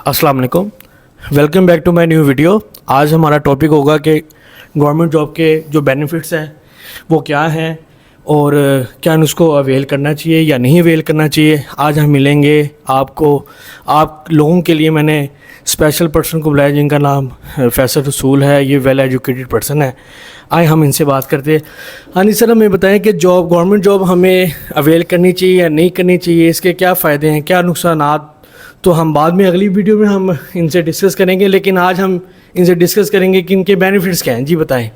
अस्सलाम वालेकुम। Welcome back to my new video. आज हमारा टॉपिक होगा कि गवर्नमेंट जॉब के जो बेनिफिट्स हैं वो क्या हैं और क्या उसको अवेल करना चाहिए या नहीं अवेल करना चाहिए। आज हम मिलेंगे आपको, आप लोगों के लिए मैंने स्पेशल पर्सन को बुलाया जिनका नाम फैसल रसूल है। ये वेल एजुकेटेड पर्सन है। आए हम इनसे बात करते हैं। हाँ जी सर, हमें बताएं कि गवर्नमेंट जॉब हमें अवेल करनी चाहिए या नहीं करनी चाहिए, इसके क्या फ़ायदे हैं, क्या नुकसानात। तो हम बाद में अगली वीडियो में हम इनसे डिस्कस करेंगे, लेकिन आज हम इनसे डिस्कस करेंगे कि इनके बेनिफिट्स क्या हैं। जी बताएं।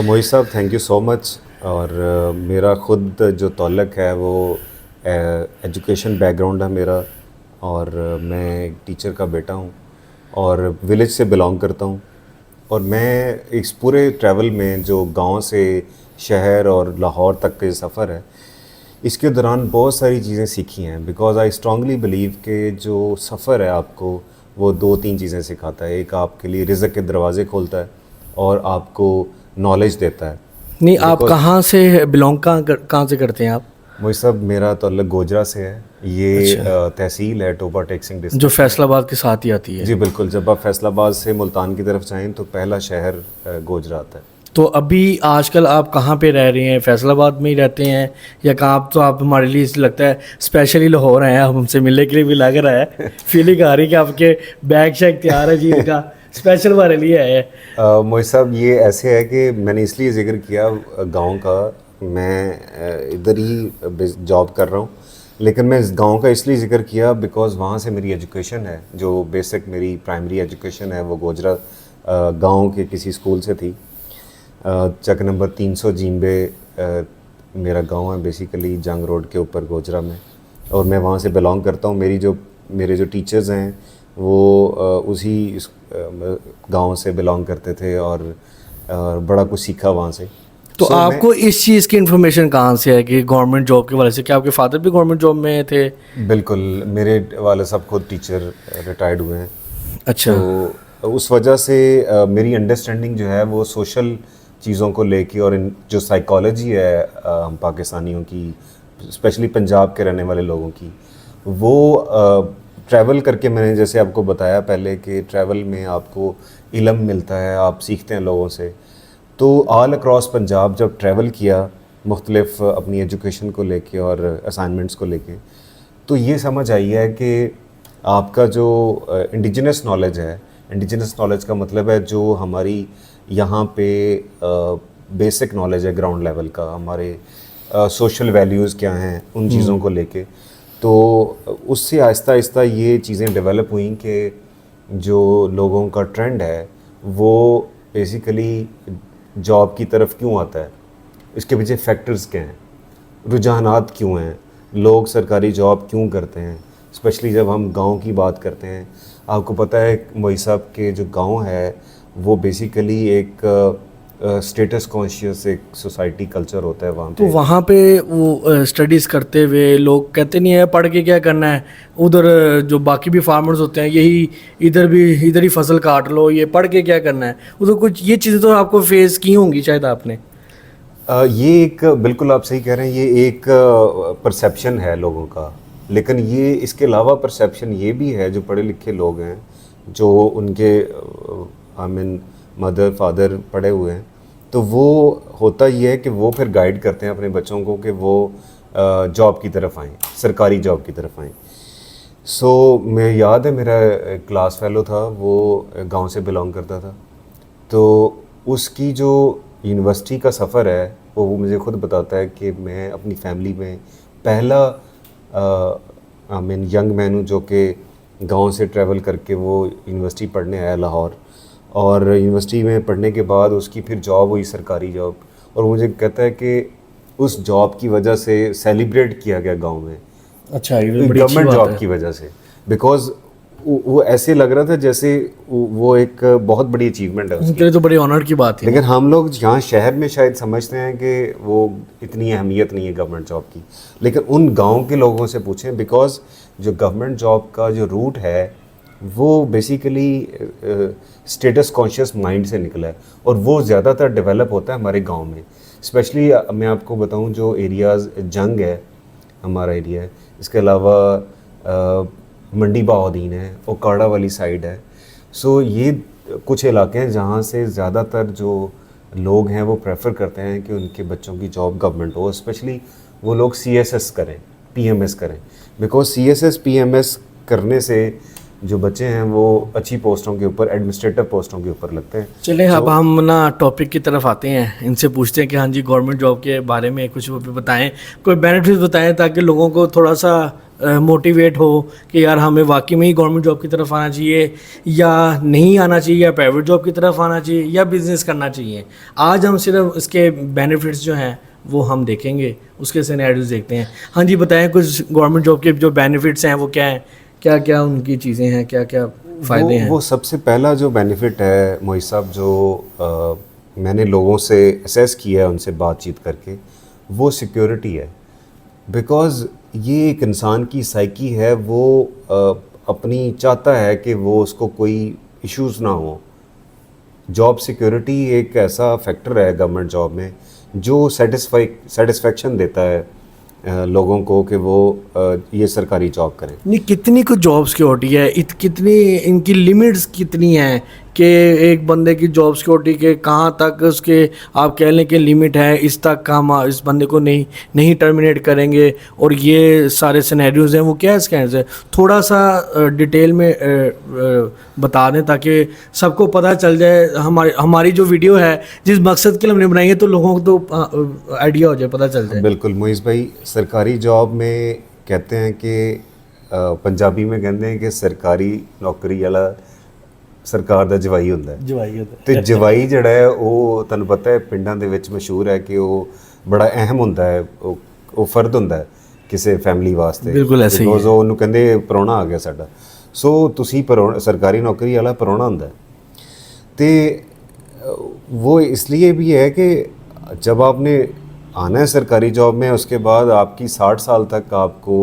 मोहित साहब, थैंक यू सो मच। और मेरा ख़ुद जो तौल्लक है वो एजुकेशन बैकग्राउंड है मेरा। और मैं एक टीचर का बेटा हूँ और विलेज से बिलोंग करता हूँ। और मैं इस पूरे ट्रैवल में जो गांव से शहर और लाहौर तक का सफ़र है, इसके दौरान बहुत सारी चीज़ें सीखी हैं। बिकॉज़ आई स्ट्रांगली बिलीव कि जो सफ़र है आपको वो दो तीन चीज़ें सिखाता है। एक आपके लिए रिज़्क़ के दरवाज़े खोलता है और आपको नॉलेज देता है। नहीं, आप कहाँ से बिलोंग कहाँ से करते हैं आप? मुझे सब मेरा ताल्लुक गोजरा से है। ये अच्छा। तहसील है टोबा टेक्सिंग डिस्ट्रिक्ट, जो फैसलाबाद के साथ ही आती है। जी बिल्कुल। जब आप फैसलाबाद से मुल्तान की तरफ जाएँ तो पहला शहर गोजरा आता है। तो अभी आजकल आप कहाँ पे रह रहे हैं? फैसलाबाद में ही रहते हैं या कहाँ? तो आप हमारे लिए लगता है स्पेशली लाहौर आए हैं, आप हमसे मिलने के लिए भी लग रहा है। फीलिंग आ रही है कि आपके बैग शैग तैयार है जी, इनका स्पेशल हमारे लिए आए हैं। मोहित साहब, ये ऐसे है कि मैंने इसलिए ज़िक्र किया गांव का। मैं इधर ही जॉब कर रहा हूँ, लेकिन मैं इस गांव का इसलिए ज़िक्र किया बिकॉज़ वहाँ से मेरी एजुकेशन है। जो बेसिक मेरी प्राइमरी एजुकेशन है वो गोजरा गांव के किसी स्कूल से थी। चक नंबर 300 जींबे मेरा गांव है, बेसिकली जंग रोड के ऊपर गोजरा में। और मैं वहाँ से बिलोंग करता हूँ। मेरे जो टीचर्स हैं वो उसी गांव से बिलोंग करते थे और बड़ा कुछ सीखा वहाँ से। तो आपको इस चीज़ की इन्फॉर्मेशन कहाँ से है कि गवर्नमेंट जॉब के वाले से? क्या आपके फादर भी गवर्नमेंट जॉब में थे? बिल्कुल, मेरे वाले साहब खुद टीचर रिटायर्ड हुए हैं। अच्छा। तो उस वजह से मेरी अंडरस्टैंडिंग जो है वो सोशल चीज़ों को लेके और जो साइकोलॉजी है हम पाकिस्तानियों की, स्पेशली पंजाब के रहने वाले लोगों की, वो ट्रैवल करके मैंने जैसे आपको बताया पहले कि ट्रैवल में आपको इल्म मिलता है, आप सीखते हैं लोगों से। तो ऑल अक्रॉस पंजाब जब ट्रैवल किया मुख्तलिफ अपनी एजुकेशन को लेके और असाइनमेंट्स को लेके, तो ये समझ आई है कि आपका जो इंडिजिनस नॉलेज है, इंडिजिनस नॉलेज का मतलब है जो हमारी यहाँ पे बेसिक नॉलेज है ग्राउंड लेवल का, हमारे सोशल वैल्यूज़ क्या हैं उन चीज़ों को लेके। तो उससे आहिस्ता आहिस्ता ये चीज़ें डेवलप हुई कि जो लोगों का ट्रेंड है वो बेसिकली जॉब की तरफ क्यों आता है, इसके पीछे फैक्टर्स क्या हैं, रुझानात क्यों हैं, लोग सरकारी जॉब क्यों करते हैं। स्पेशली जब हम गांव की बात करते हैं, आपको पता है मोहित साहब के जो गांव है वो बेसिकली एक स्टेटस कॉन्शियस एक सोसाइटी कल्चर होता है वहाँ पे। तो वहाँ पे वो स्टडीज़ करते हुए लोग कहते नहीं है पढ़ के क्या करना है, उधर जो बाकी भी फार्मर्स होते हैं यही इधर ही फसल काट लो, ये पढ़ के क्या करना है उधर। कुछ ये चीज़ें तो आपको फेस की होंगी शायद आपने। ये एक बिल्कुल आप सही कह रहे हैं, ये एक परसेप्शन है लोगों का। लेकिन ये इसके अलावा परसेप्शन ये भी है, जो पढ़े लिखे लोग हैं, जो उनके आई मीन मदर फादर पढ़े हुए हैं, तो वो होता ये है कि वो फिर गाइड करते हैं अपने बच्चों को कि वो जॉब की तरफ आएँ, सरकारी जॉब की तरफ आएँ। सो मैं याद है मेरा क्लास फेलो था, वो गांव से बिलोंग करता था। तो उसकी जो यूनिवर्सिटी का सफ़र है वो मुझे खुद बताता है कि मैं अपनी फैमिली में पहला आई मीन यंग मैन हूँ जो कि गांव से ट्रैवल करके वो यूनिवर्सिटी पढ़ने आया लाहौर। और यूनिवर्सिटी में पढ़ने के बाद उसकी फिर जॉब हुई, सरकारी जॉब। और मुझे कहता है कि उस जॉब की वजह से सेलिब्रेट किया गया गांव में। अच्छा, ये बड़ी अच्छी गवर्नमेंट बात जॉब है। की वजह से, बिकॉज वो ऐसे लग रहा था जैसे वो एक बहुत बड़ी अचीवमेंट है उनके उसकी। लिए तो बड़ी ऑनर की बात है लेकिन ना। हम लोग यहाँ शहर में शायद समझते हैं कि वो इतनी अहमियत नहीं है गवर्नमेंट जॉब की। लेकिन उन गांव के लोगों से पूछें, बिकॉज जो गवर्नमेंट जॉब का जो रूट है वो बेसिकली स्टेटस कॉन्शियस माइंड से निकला है और वो ज़्यादातर डेवलप होता है हमारे गांव में। स्पेशली मैं आपको बताऊं, जो एरियाज़ जंग है हमारा एरिया है, इसके अलावा मंडी बहाउद्दीन है, ओकाड़ा वाली साइड है। सो ये कुछ इलाके हैं जहाँ से ज़्यादातर जो लोग हैं वो प्रेफर करते हैं कि उनके बच्चों की जॉब गवर्नमेंट हो, स्पेशली वो लोग CSS करें, PMS करें, बिकॉज CSS PMS करने से जो बच्चे हैं वो अच्छी पोस्टों के ऊपर, एडमिनिस्ट्रेटिव पोस्टों के ऊपर लगते हैं। चलें अब हम ना टॉपिक की तरफ आते हैं, इनसे पूछते हैं कि हाँ जी गवर्नमेंट जॉब के बारे में कुछ वो भी बताएं, कोई बेनिफिट्स बताएं ताकि लोगों को थोड़ा सा मोटिवेट हो कि यार हमें वाकई में ही गवर्नमेंट जॉब की तरफ आना चाहिए या नहीं आना चाहिए, या प्राइवेट जॉब की तरफ आना चाहिए या बिज़नेस करना चाहिए। आज हम सिर्फ इसके बेनिफिट्स जो हैं वो हम देखेंगे, उसके सिनेरियोज देखते हैं। हाँ जी बताएं कुछ गवर्नमेंट जॉब के जो बेनिफिट्स हैं वो क्या हैं, क्या क्या उनकी चीज़ें हैं, क्या क्या फ़ायदे हैं। वो सबसे पहला जो बेनिफिट है मोहित साहब, जो मैंने लोगों से असेस किया है उनसे बातचीत करके, वो सिक्योरिटी है। बिकॉज़ ये एक इंसान की साइकी है, वो अपनी चाहता है कि वो उसको कोई इश्यूज़ ना हो। जॉब सिक्योरिटी एक ऐसा फैक्टर है गवर्नमेंट जॉब में जो सेटिस्फेक्शन देता है लोगों को कि वो ये सरकारी जॉब करें। नहीं कितनी कुछ जॉब सिक्योरिटी है, कितनी इनकी लिमिट्स कितनी हैं कि एक बंदे की जॉब सिक्योरिटी के कहाँ तक उसके आप कह लें कि लिमिट है, इस तक का हम इस बंदे को नहीं टर्मिनेट करेंगे, और ये सारे सिनेरियोज हैं वो क्या है स्कैंड है। थोड़ा सा डिटेल में बता दें ताकि सबको पता चल जाए, हमारी जो वीडियो है जिस मकसद के लिए हमने बनाई है तो लोगों को तो आइडिया हो जाए, पता चल जाए। बिल्कुल मोइज़ भाई, सरकारी जॉब में कहते हैं कि पंजाबी में कहते हैं कि सरकारी नौकरी वाला ਸਰਕਾਰ ਦਾ ਜਵਾਈ ਹੁੰਦਾ ਹੈ। ਜਵਾਈ ਹੁੰਦਾ ਤੇ ਜਵਾਈ ਜਿਹੜਾ ਹੈ ਉਹ ਤੁਹਾਨੂੰ ਪਤਾ ਹੈ ਪਿੰਡਾਂ ਦੇ ਵਿੱਚ ਮਸ਼ਹੂਰ ਹੈ ਕਿ ਉਹ ਬੜਾ ਅਹਿਮ ਹੁੰਦਾ ਹੈ, ਉਹ ਫਰਦ ਹੁੰਦਾ ਹੈ ਕਿਸੇ ਫੈਮਿਲੀ ਵਾਸਤੇ। ਬਿਲਕੁਲ ਐਸੇ ਹੀ ਬਿਕੋਜ਼ ਉਹਨੂੰ ਕਹਿੰਦੇ ਪ੍ਰਾਹੁਣਾ ਆ ਗਿਆ ਸਾਡਾ। ਸੋ ਤੁਸੀਂ ਸਰकारी नौकरी वाला ਪ੍ਰਾਹੁਣਾ ਹੁੰਦਾ ਹੈ। ਤੇ वो इसलिए भी है कि जब आपने आना है सरकारी जॉब में, उसके बाद आपकी 60 साल तक आपको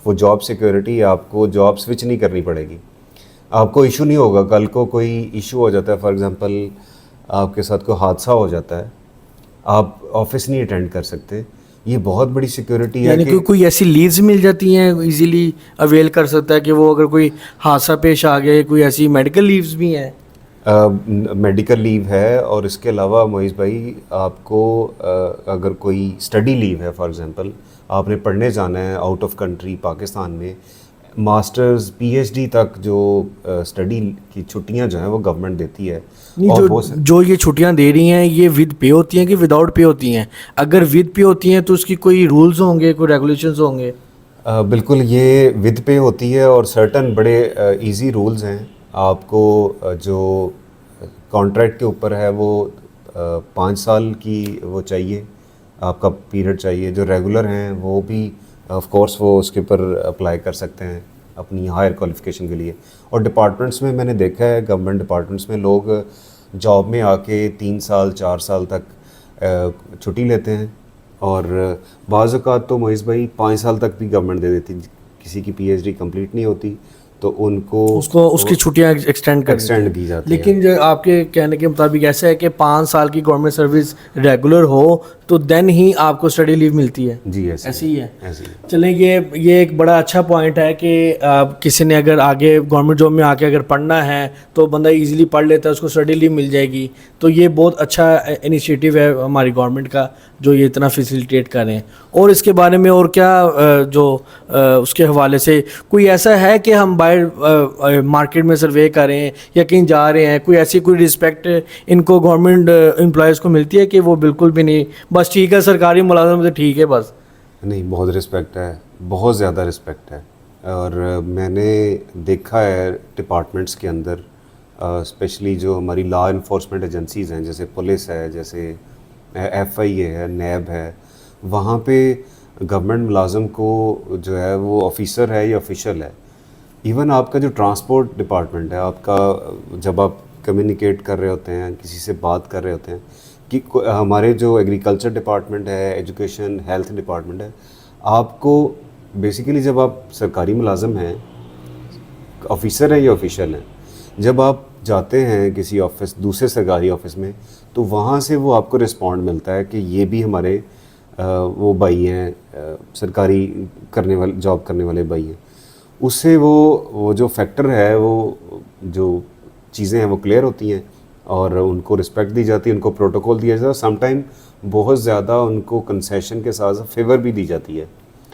वो जॉब सिक्योरिटी, आपको जॉब स्विच नहीं करनी पड़ेगी। आपको इशू नहीं होगा, कल को कोई इशू हो जाता है, फॉर एग्जांपल आपके साथ कोई हादसा हो जाता है, आप ऑफिस नहीं अटेंड कर सकते, ये बहुत बड़ी सिक्योरिटी है। यानी कि कोई ऐसी लीव्स मिल जाती हैं इजीली अवेल कर सकता है कि वो अगर कोई हादसा पेश आ गया, कोई ऐसी मेडिकल लीव्स भी हैं। मेडिकल लीव है, और इसके अलावा मोइज़ भाई आपको अगर कोई स्टडी लीव है, फॉर एग्जांपल आपने पढ़ने जाना है आउट ऑफ कंट्री पाकिस्तान में, मास्टर्स PhD तक जो स्टडी की छुट्टियां जो हैं वो गवर्नमेंट देती है। नहीं, जो ये छुट्टियां दे रही हैं ये विद पे होती हैं कि विदाउट पे होती हैं? अगर विद पे होती हैं तो उसकी कोई रूल्स होंगे, कोई रेगुलेशंस होंगे? बिल्कुल ये विद पे होती है, और सर्टन बड़े इजी रूल्स हैं। आपको जो कॉन्ट्रैक्ट के ऊपर है वो 5 साल की वो चाहिए, आपका पीरियड चाहिए। जो रेगुलर हैं वो भी ऑफ कोर्स वो उसके ऊपर अप्लाई कर सकते हैं अपनी हायर क्वालिफ़िकेशन के लिए। और डिपार्टमेंट्स में मैंने देखा है, गवर्नमेंट डिपार्टमेंट्स में लोग जॉब में आके 3 साल 4 साल तक छुट्टी लेते हैं, और बाज़ औक़ात तो मोइज़ भाई 5 साल तक भी गवर्नमेंट दे देती। किसी की PhD कंप्लीट नहीं होती तो उनको उसकी छुट्टियां एक्सटेंड दी जाती है। लेकिन जो आपके कहने के मुताबिक ऐसा है कि 5 साल की गवर्नमेंट सर्विस रेगुलर हो तो देन ही आपको स्टडी लीव मिलती है। जी ऐसी ही है। ऐसी है। चलें, ये एक बड़ा अच्छा पॉइंट है कि किसी ने अगर आगे गवर्नमेंट जॉब में आके अगर पढ़ना है तो बंदा इजीली पढ़ लेता है, उसको स्टडी लीव मिल जाएगी। तो ये बहुत अच्छा इनिशिएटिव है हमारी गवर्नमेंट का जो ये इतना फैसिलिटेट कर रहे हैं। और इसके बारे में और क्या जो उसके हवाले से कोई ऐसा है कि हम बाहर मार्केट में सर्वे कर रहे हैं या कहीं जा रहे हैं, कोई ऐसी कोई रिस्पेक्ट इनको गवर्नमेंट एम्प्लॉयज़ को मिलती है कि वो बिल्कुल भी नहीं, बस ठीक है सरकारी मुलाजम तो ठीक है बस? नहीं, बहुत रिस्पेक्ट है, बहुत ज़्यादा रिस्पेक्ट है। और मैंने देखा है डिपार्टमेंट्स के अंदर, स्पेशली जो हमारी लॉ इन्फोर्समेंट एजेंसीज़ हैं, जैसे पुलिस है, जैसे FIA है, NAB है, वहाँ पे गवर्नमेंट मुलाजम को जो है वो ऑफिसर है या ऑफिशियल है। इवन आपका जो ट्रांसपोर्ट डिपार्टमेंट है, आपका जब आप कम्युनिकेट कर रहे होते हैं, किसी से बात कर रहे होते हैं, कि हमारे जो एग्रीकल्चर डिपार्टमेंट है, एजुकेशन हेल्थ डिपार्टमेंट है, आपको बेसिकली जब आप सरकारी मुलाजम हैं, ऑफिसर हैं या ऑफिशियल हैं, जब आप जाते हैं किसी ऑफिस, दूसरे सरकारी ऑफिस में, तो वहाँ से वो आपको रिस्पॉन्ड मिलता है कि ये भी हमारे वो भाई हैं, सरकारी करने वाले, जॉब करने वाले भाई हैं। उससे वो जो फैक्टर है, वो जो चीज़ें हैं वो क्लियर होती हैं और उनको रिस्पेक्ट दी जाती है, उनको प्रोटोकॉल दिया जाता है, समटाइम बहुत ज़्यादा उनको कंसेशन के साथ फेवर भी दी जाती है।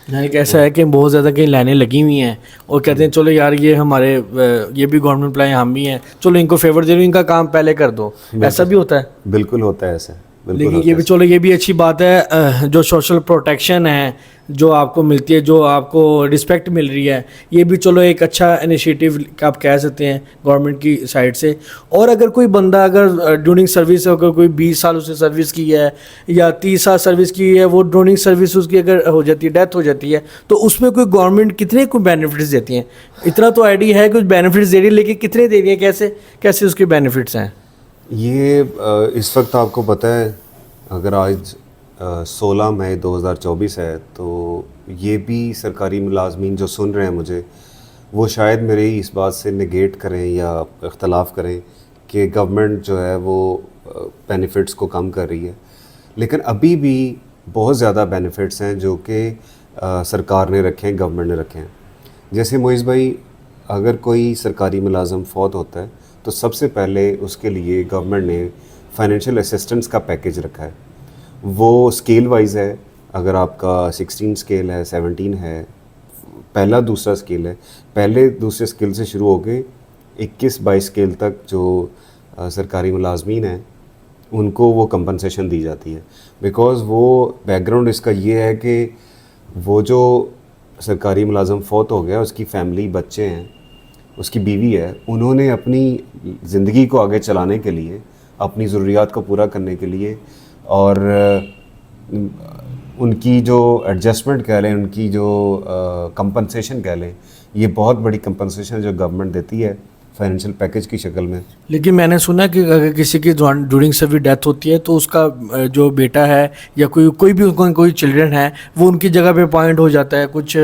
यानी कि ऐसा है कि बहुत ज़्यादा कहीं लाइनें लगी हुई हैं और कहते हैं चलो यार ये हमारे ये भी गवर्नमेंट एम्प्लॉय हम भी हैं, चलो इनको फेवर दे दो, इनका काम पहले कर दो, ऐसा भी होता है। बिल्कुल होता है ऐसा, बिल्कुल लेकिन होता ये है भी चलो ये भी अच्छी बात है, जो सोशल प्रोटेक्शन है जो आपको मिलती है, जो आपको रिस्पेक्ट मिल रही है, ये भी चलो एक अच्छा इनिशिएटिव आप कह सकते हैं गवर्नमेंट की साइड से। और अगर कोई बंदा अगर ड्यूरिंग सर्विस अगर कोई 20 साल उसने सर्विस की है या 30 साल सर्विस की है, वो ड्यूरिंग सर्विस उसकी अगर हो जाती है, डेथ हो जाती है, तो उसमें कोई गवर्नमेंट कितने कोई बेनिफिट्स देती हैं? इतना तो आइडिया है कुछ बेनिफिट्स दे रही है, लेकिन कितने दे रही है, कैसे कैसे उसके बेनिफिट्स हैं? ये इस वक्त आपको पता है, अगर आज 16 मई 2024 है, तो ये भी सरकारी मुलाजमीन जो सुन रहे हैं मुझे, वो शायद मेरे इस बात से नेगेट करें या इख्तलाफ करें कि गवर्नमेंट जो है वो बेनिफिट्स को कम कर रही है, लेकिन अभी भी बहुत ज़्यादा बेनिफिट्स हैं जो कि सरकार ने रखे हैं, गवर्नमेंट ने रखे हैं। जैसे मोइज़ भाई, अगर कोई सरकारी मुलाजम फौत होता है तो सबसे पहले उसके लिए गवर्नमेंट ने फाइनेंशियल असिस्टेंस का पैकेज रखा है। वो स्केल वाइज है, अगर आपका 16 स्केल है, 17 है, पहला दूसरा स्केल है, पहले दूसरे स्केल से शुरू होकर 21-22 स्केल तक जो सरकारी मुलाजमीन हैं उनको वो कंपनसेशन दी जाती है। बिकॉज़ वो बैकग्राउंड इसका ये है कि वो जो सरकारी मुलाजम फौत हो गया, उसकी फैमिली, बच्चे हैं, उसकी बीवी है, उन्होंने अपनी ज़िंदगी को आगे चलाने के लिए, अपनी ज़रूरियात को पूरा करने के लिए और उनकी जो एडजस्टमेंट कह लें, उनकी जो कंपनसेशन कह लें, ये बहुत बड़ी कंपनसेशन जो गवर्नमेंट देती है फाइनेंशियल पैकेज की शक्ल में। लेकिन मैंने सुना कि अगर किसी की ड्यूरिंग सर्विस डेथ होती है तो उसका जो बेटा है या कोई भी कोई चिल्ड्रन है, वो उनकी जगह पे अपॉइंट हो जाता है। कुछ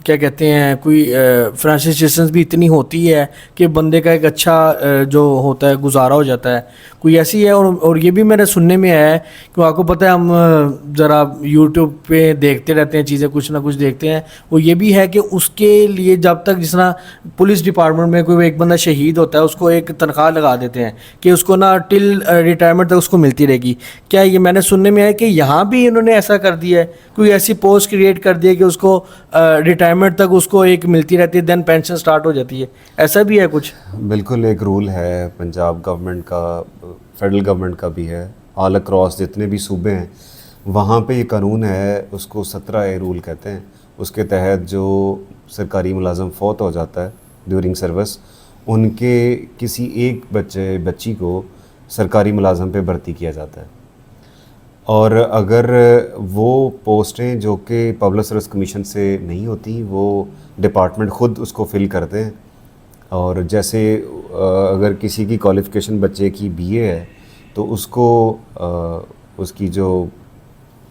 क्या कहते हैं, कोई फाइनेंशियल असिस्टेंस भी इतनी होती है कि बंदे का एक अच्छा जो होता है गुजारा हो जाता है। कोई ऐसी है। और ये भी मेरे सुनने में आया है कि आपको पता है, हम ज़रा यूट्यूब पे देखते रहते हैं चीज़ें, कुछ ना कुछ देखते हैं। वो ये भी है कि उसके लिए जब तक जिस तरह पुलिस डिपार्टमेंट में कोई एक बंदा शहीद होता है, उसको एक तनख्वाह लगा देते हैं कि उसको ना टिल रिटायरमेंट तक उसको मिलती रहेगी। क्या ये मैंने सुनने में आया कि यहाँ भी इन्होंने ऐसा कर दिया है, कोई ऐसी पोस्ट क्रिएट कर दी है कि उसको रिटायरमेंट तक उसको एक मिलती रहती है, देन पेंशन स्टार्ट हो जाती है? ऐसा भी है कुछ? बिल्कुल, एक रूल है पंजाब गवर्नमेंट का, फेडरल गवर्नमेंट का भी है, ऑल अक्रॉस जितने भी सूबे हैं वहाँ पे ये कानून है, उसको 17A रूल कहते हैं। उसके तहत जो सरकारी मुलाजम फौत हो जाता है ड्यूरिंग सर्विस, उनके किसी एक बच्ची को सरकारी मुलाजम पे भर्ती किया जाता है। और अगर वो पोस्टें जो कि पब्लिक सर्विस कमीशन से नहीं होती, वो डिपार्टमेंट ख़ुद उसको फ़िल करते हैं। और जैसे अगर किसी की क्वालिफ़िकेशन बच्चे की BA है तो उसको उसकी जो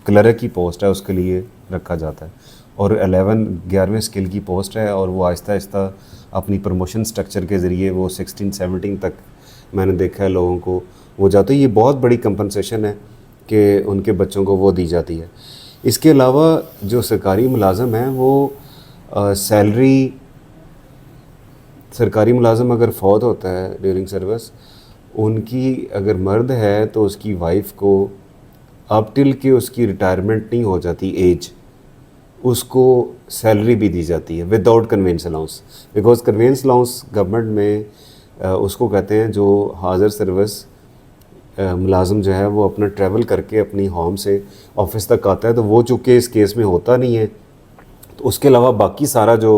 क्लर्क की पोस्ट है उसके लिए रखा जाता है। और 11वें स्किल की पोस्ट है, और वो आहिस्ता आहिस्ता अपनी प्रमोशन स्ट्रक्चर के ज़रिए वो 16-17 तक मैंने देखा है लोगों को वो जाते हैं। ये बहुत बड़ी कंपनसेशन है कि उनके बच्चों को वो दी जाती है। इसके अलावा जो सरकारी मुलाजम हैं वो सैलरी, सरकारी मुलाजम अगर फौत होता है ड्यूरिंग सर्विस, उनकी अगर मर्द है तो उसकी वाइफ को अप टिल के उसकी रिटायरमेंट नहीं हो जाती एज, उसको सैलरी भी दी जाती है without convince allowance. Because convince allowance government में उसको कहते हैं जो हाज़र सर्विस मुलाजम जो है वो अपना ट्रैवल करके अपनी होम से ऑफिस तक आता है, तो वो चूँकि इस केस में होता नहीं है, तो उसके अलावा बाकी सारा जो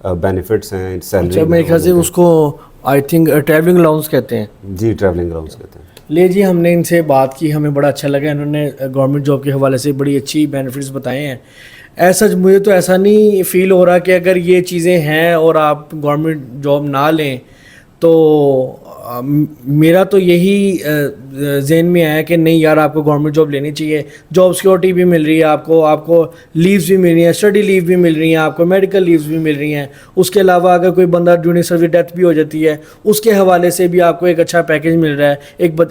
बेनिफिट्स हैं सैलरी। अच्छा, मेरे ख्याल से उसको आई थिंक ट्रैवलिंग अलाउंस कहते हैं। जी, ट्रैवलिंग अलाउंस कहते हैं। ले जी, हमने इनसे बात की, हमें बड़ा अच्छा लगा। इन्होंने गवर्नमेंट जॉब के हवाले से बड़ी अच्छी बेनिफिट्स बताए हैं। ऐसा मुझे तो ऐसा नहीं फील हो रहा कि अगर ये चीज़ें हैं और आप गवर्नमेंट जॉब ना लें तो मेरा तो यही जहन में आया कि नहीं यार, आपको गवर्नमेंट जॉब लेनी चाहिए। जॉब सिक्योरिटी भी मिल रही है आपको लीव्स भी मिल रही हैं, स्टडी लीव भी मिल रही हैं, आपको मेडिकल लीव्स भी मिल रही हैं। उसके अलावा अगर कोई बंदा ड्यूरिंग सर्विस डेथ भी हो जाती है, उसके हवाले से भी आपको एक अच्छा पैकेज मिल रहा है।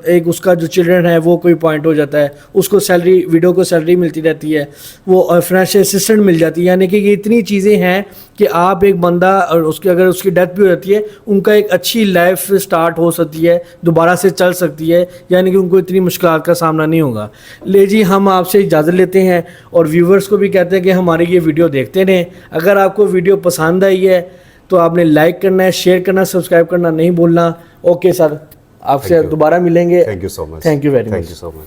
एक उसका जो चिल्ड्रन है वो कोई पॉइंट हो जाता है, उसको सैलरी, विडो को सैलरी मिलती रहती है, वो फाइनेंशियल असिस्टेंट मिल जाती है। यानी कि ये इतनी चीज़ें हैं कि आप एक बंदा और उसकी अगर उसकी डेथ भी हो जाती है, उनका एक अच्छी लाइफ स्टार्ट हो सकती है, दोबारा से चल सकती है। यानी कि उनको इतनी मुश्किलात का सामना नहीं होगा। ले जी, हम आपसे इजाज़त लेते हैं और व्यूवर्स को भी कहते हैं कि हमारी ये वीडियो देखते रहें। अगर आपको वीडियो पसंद आई है तो आपने लाइक करना है, शेयर करना, सब्सक्राइब करना नहीं भूलना। ओके सर, आपसे दोबारा मिलेंगे। Thank you so much. Thank you very much. Thank you so much.